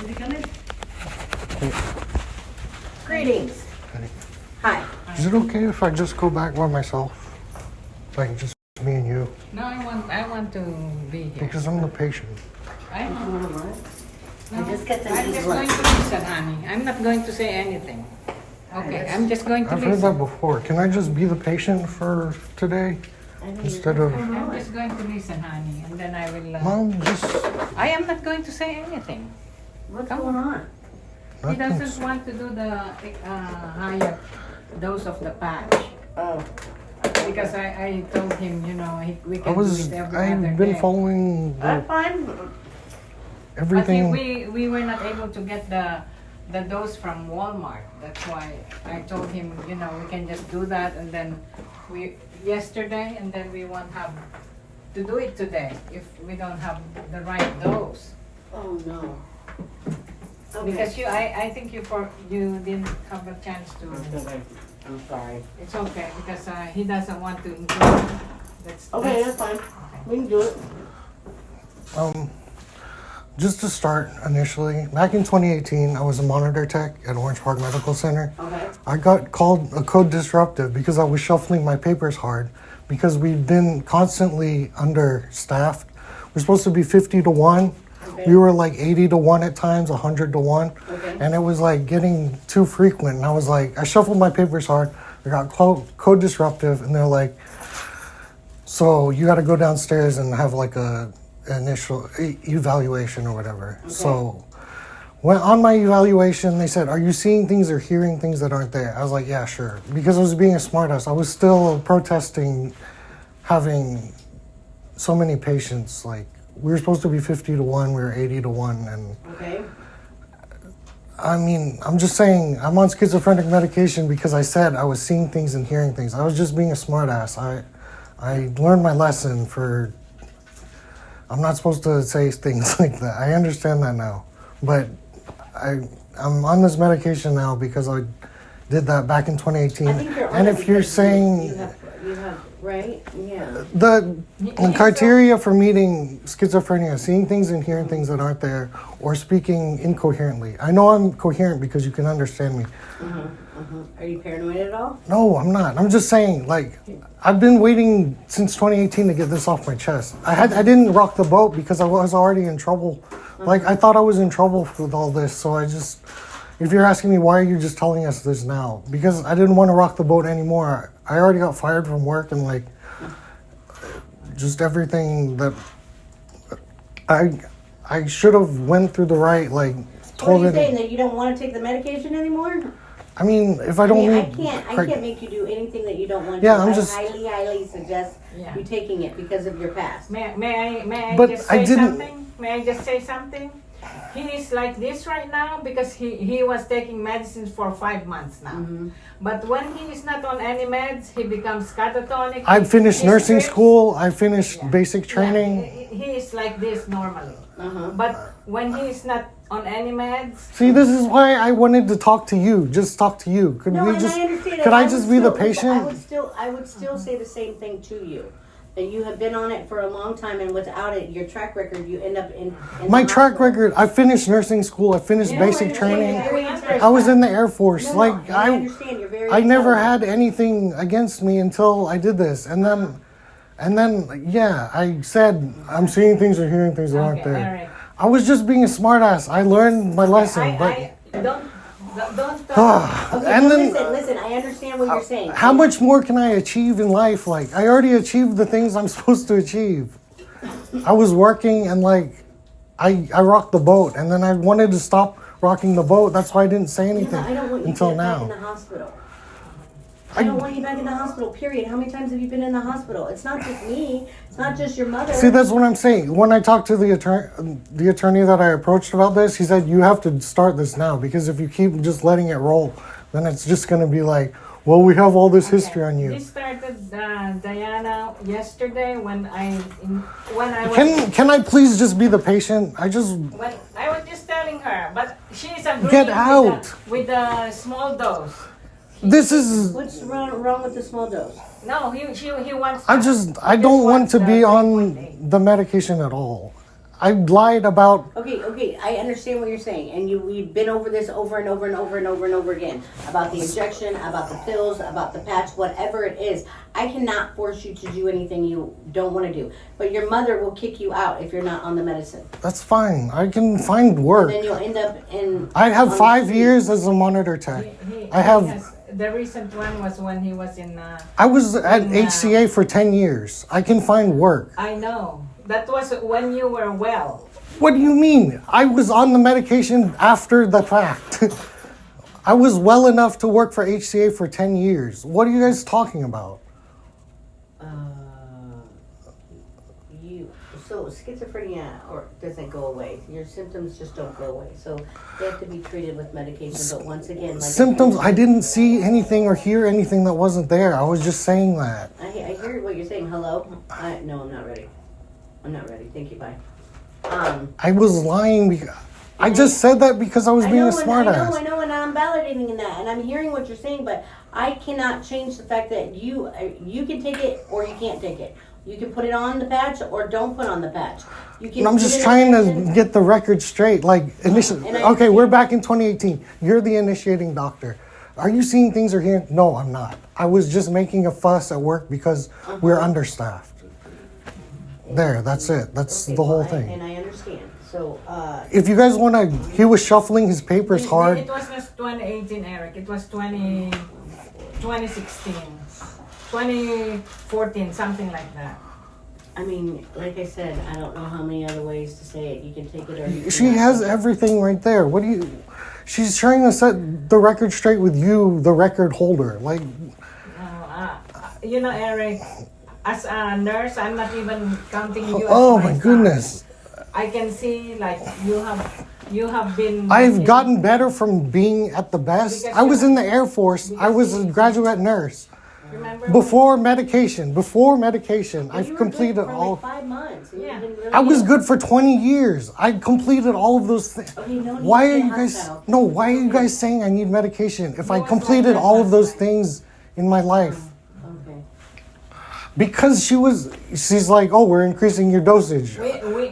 Did you come in? Greetings. Hi. Is it okay if I just go back by myself? Like just me and you? No, I want to be here. Because I'm the patient. I know. I just got I'm just going to listen, honey. I'm not going to say anything. Okay, I'm just going to I've listen. heard that before. Can I just be the patient for today? Instead of... I'm just going to listen, honey, and then I will... Mom, just... I am not going to say anything. What's going on? He doesn't want to do the higher dose of the patch. Oh. Because I told him, you know, we can do it every other I've been day. following I'm fine. everything. But we were not able to get the dose from Walmart. That's why I told him, you know, we can just do that, and then yesterday, and then we won't have to do it today if we don't have the right dose. Oh no. Okay. Because I think you didn't have a chance to. I'm sorry. It's okay because he doesn't want to include. That's fine. We can do it. Just to start initially, back in 2018, I was a monitor tech at Orange Park Medical Center. Okay. I got called a code disruptive because I was shuffling my papers hard because we've been constantly understaffed. We're supposed to be 50 to 1. Okay. We were like 80 to 1 at times, 100 to 1. Okay. And it was like getting too frequent. And I was like, I shuffled my papers hard. I got code disruptive, and they're like, so you got to go downstairs and have like a initial evaluation or whatever. Okay. So when on my evaluation, they said, are you seeing things or hearing things that aren't there? I was like, yeah, sure. Because I was being a smartass. I was still protesting having so many patients. Like, we were supposed to be 50 to 1, we were 80 to 1. And Okay. I mean, I'm just saying, I'm on schizophrenic medication because I said I was seeing things and hearing things. I was just being a smartass. I learned my lesson for... I'm not supposed to say things like that. I understand that now. But I'm on this medication now because I did that back in 2018. I think you're on and it if you're because saying... You have, right? Yeah. The criteria for meeting schizophrenia, seeing things and hearing things that aren't there, or speaking incoherently. I know I'm coherent because you can understand me. Are you paranoid at all? No, I'm not. I'm just saying, like, I've been waiting since 2018 to get this off my chest. I didn't rock the boat because I was already in trouble. Like, I thought I was in trouble with all this, so I just... If you're asking me, why are you just telling us this now? Because I didn't want to rock the boat anymore. I already got fired from work, and like, just everything that I should have went through the right, like, So what are you it. saying, that you don't want to take the medication anymore? I mean, if I don't I need... can't make you do anything that you don't want Yeah, to. I'm I just- highly suggest you taking it because of your past. May I But just I say didn't- something? May I just say something? He is like this right now because he was taking medicines for 5 months now. But when he is not on any meds, he becomes catatonic. I finished His nursing grips- school. I finished Yeah. basic training. Yeah, he is like this normally. But when he is not on any meds, See, this is why I wanted to talk to you. Just talk to you. Could No, we and just? I understand. Could that. I would just be the still- patient? I would still say the same thing to you. That you have been on it for a long time, and without it, your track record, you end up in My the track hospital. record. I finished nursing school. I finished Yeah, basic I training. understand. I was in the Air Force. No, Like and I understand. You're very. I never intelligent. had anything against me until I did this, and then yeah, I said I'm seeing things or hearing things that aren't okay, there. all right. I was just being a smartass. I learned my lesson, but. I don't. Okay, And no, then, listen. I understand what you're saying. how much more can I achieve in life? Like, I already achieved the things I'm supposed to achieve. I was working and like, I rocked the boat, and then I wanted to stop rocking the boat. That's why I didn't say anything I don't want you until back in now. the hospital. I don't want you back in the hospital, period. How many times have you been in the hospital? It's not just me. It's not just your mother. See, that's what I'm saying. When I talked to the attorney that I approached about this, he said, you have to start this now, because if you keep just letting it roll, then it's just going to be like, well, we have all this history on you. This started, Diana, yesterday when I was... Can I please just be the patient? When I was just telling her, but she's agreeing Get out. with the small dose. This is... What's wrong with the small dose? No, he wants... I don't want to be the 3.8. on the medication at all. I lied about. Okay, I understand what you're saying, and we've been over this over and over and over and over and over again about the injection, about the pills, about the patch, whatever it is. I cannot force you to do anything you don't want to do, but your mother will kick you out if you're not on the medicine. That's fine. I can find work. And then you'll end up in. I have on 5 the years as a monitor tech. I have. The recent one was when he was in. I was at HCA for 10 years. I can find work. I know. That was when you were well. What do you mean? I was on the medication after the fact. I was well enough to work for HCA for 10 years. What are you guys talking about? So schizophrenia doesn't go away. Your symptoms just don't go away. So they have to be treated with medication. But once again, like Symptoms, I didn't see anything or hear anything that wasn't there. I was just saying that. I hear what you're saying. Hello? No, I'm not ready. I'm not ready. Thank you. Bye. I was lying because I just said that because I was being a smartass. I know, and I'm validating in that, and I'm hearing what you're saying, but I cannot change the fact that you can take it or you can't take it. You can put it on the patch or don't put on the patch. You can. I'm just trying to get the record straight. Like, okay, we're back in 2018. You're the initiating doctor. Are you seeing things or hearing? No, I'm not. I was just making a fuss at work because we're understaffed. There, that's it. That's the whole thing. And I understand. So, if you guys want to, he was shuffling his papers hard. It was not 2018, Eric. It was 2016, 2014, something like that. I mean, like I said, I don't know how many other ways to say it. You can take it or you She has everything right there. What do you? She's trying to set the record straight with you, the record holder. Like, you know, Eric, as a nurse, I'm not even counting you. Oh as my staff. goodness. I can see like you have been. I've gotten better from being at the best. I was in the Air Force. I was a graduate nurse. Remember Before medication, I've You were completed good for all. Like 5 months. And Yeah. you've been really I was good for 20 years. I completed all of those things. Okay, no need Why to are get you guys? hostile. No, why are you guys saying I need medication if I was completed like all of that those last things in my life? Okay. Because she's like, oh, we're increasing your dosage.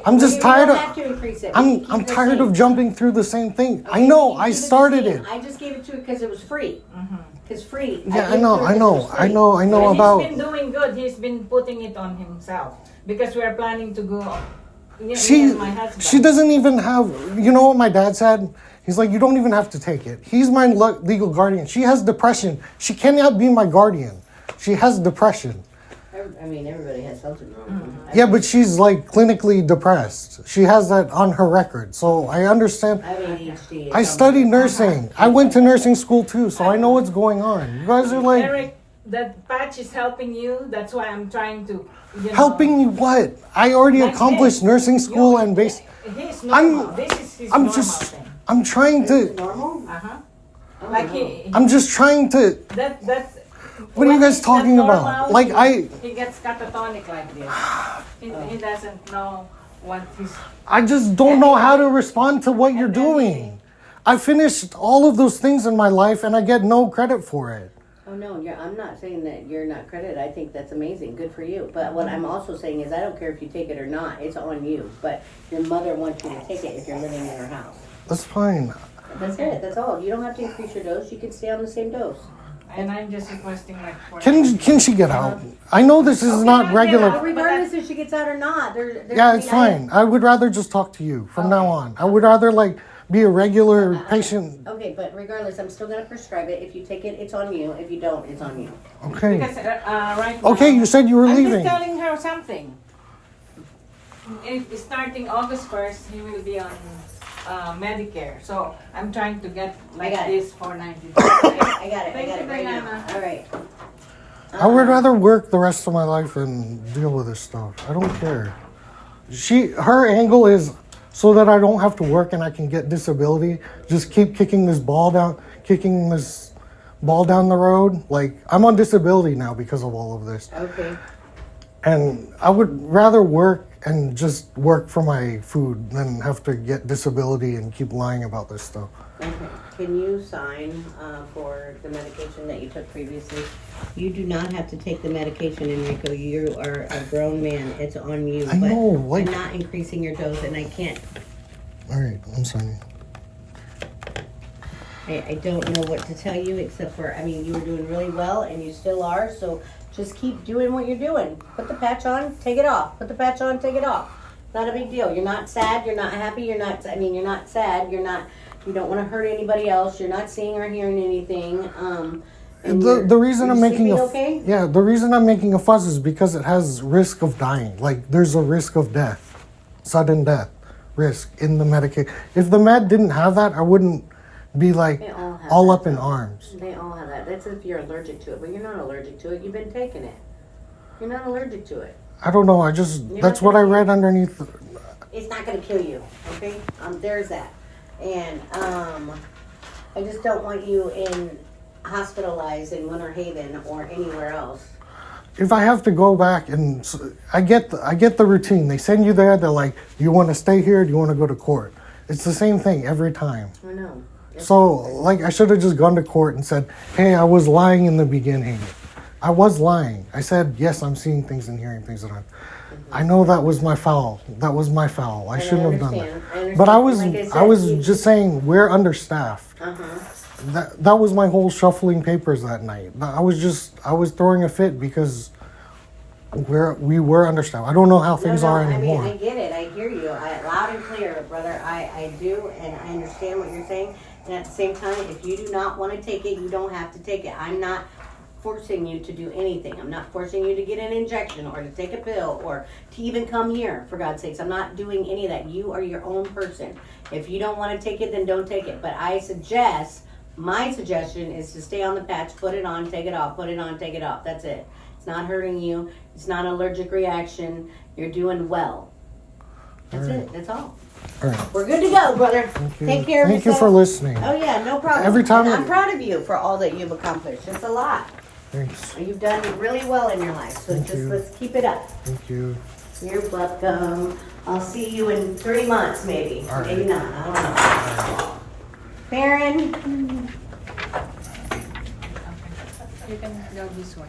I'm just We tired don't of. have to increase it. We I'm can I'm keep the tired same. of jumping through the same thing. I Okay, know. we can I keep the started same. it. I just gave it to it because it was free. Because free. Yeah, I gave know. it to I her 'cause know. it was I free. know. I know But about. He's been doing good. He's been putting it on himself because we are planning to go. Me and my husband. She doesn't even have. You know what my dad said? He's like, you don't even have to take it. He's my legal guardian. She has depression. She cannot be my guardian. She has depression. I mean, everybody has something wrong with them. Yeah, but she's like clinically depressed. She has that on her record. So I understand. I have ADHD. I studied nursing. I went to nursing school too, so I know what's going on. You guys are like Eric, that patch is helping you. That's why I'm trying to. helping me what? I already Like accomplished this. nursing school and base. He's normal. This is his I'm normal just thing. I'm trying to Normal? Like he I'm just trying to that's. what are you when guys he's talking not about? normal, Like he gets catatonic like this. He doesn't know what he's. I just don't know how to respond to what you're doing. I finished all of those things in my life and I get no credit for it. Oh no, I'm not saying that you're not credited. I think that's amazing. Good for you. But what I'm also saying is I don't care if you take it or not. It's on you. But your mother wants you to take it if you're living in her house. That's fine. That's it. That's all. You don't have to increase your dose. You can stay on the same dose. And I'm just requesting like. Can she get out? I know this is not I'll regular. get out. Regardless if she gets out or not, Yeah, it's fine. I would rather just talk to you from now on. I would rather like be a regular patient. Okay, but regardless, I'm still gonna prescribe it. If you take it, it's on you. If you don't, it's on you. Okay. Because right now. Okay, you said you were I'm leaving. just telling her something. Starting August 1st, he will be on Medicare. So I'm trying to get like got it. this for 90 days. I got it. Thank I got you, it right now. Diana. All right. I would rather work the rest of my life and deal with this stuff. I don't care. Her angle is so that I don't have to work and I can get disability. Just keep kicking this ball down the road. Like, I'm on disability now because of all of this. Okay. And I would rather work and just work for my food than have to get disability and keep lying about this stuff. Okay. can you sign for the medication that you took previously? You do not have to take the medication, Enrico. You are a grown man. It's on you. I know, like- I'm not increasing your dose, and I can't. All right, I'm sorry. I don't know what to tell you except for, I mean, you were doing really well, and you still are. So just keep doing what you're doing. Put the patch on, take it off. Put the patch on, take it off. Not a big deal. You're not sad. You're not happy. You're not. I mean, you're not sad. You're not. You don't want to hurt anybody else. You're not seeing or hearing anything. And The reason you're I'm making sleeping a okay? yeah, the reason I'm making a fuss is because it has risk of dying. Like there's a risk of death, sudden death risk in the medication. If the med didn't have that, I wouldn't be like They all have all that, up in though. arms. They all have that. That's if you're allergic to it, but you're not allergic to it. You've been taking it. You're not allergic to it. I don't know. I just You're that's not what I gonna- read underneath. It's not going to kill you. Okay. There's that. And I just don't want you hospitalized in Winter Haven or anywhere else. If I have to go back and I get the routine. They send you there. They're like, "Do you want to stay here? Do you want to go to court?" It's the same thing every time. I know. So, like, I should have just gone to court and said, "Hey, I was lying in the beginning. I was lying. I said yes, I'm seeing things and hearing things that I know that was my foul. That was my foul. I And shouldn't have done understand. I that." understand. But I was Like I said, I was you- just saying we're understaffed. That was my whole shuffling papers that night. I was throwing a fit because we were understaffed. I don't know how things are anymore. I mean, I get it. I hear you. Loud and clear, brother. I do, and I understand what you're saying. And at the same time, if you do not want to take it, you don't have to take it. I'm not forcing you to do anything. I'm not forcing you to get an injection or to take a pill or to even come here, for God's sakes. I'm not doing any of that. You are your own person. If you don't want to take it, then don't take it. But my suggestion is to stay on the patch, put it on, take it off, put it on, take it off. That's it. It's not hurting you. It's not an allergic reaction. You're doing well. That's it. That's all. All right. We're good to go, brother. Thank you. Take care of Thank you yourself. for listening. Oh yeah, no problem. Every time And I- I'm proud of you for all that you've accomplished. It's a lot. Thanks. You've done really well in your life. So Thank you. let's keep it up. Thank you. You're welcome. I'll see you in 3 months, maybe. All right. Maybe not. I don't know. Baron. You can go this way.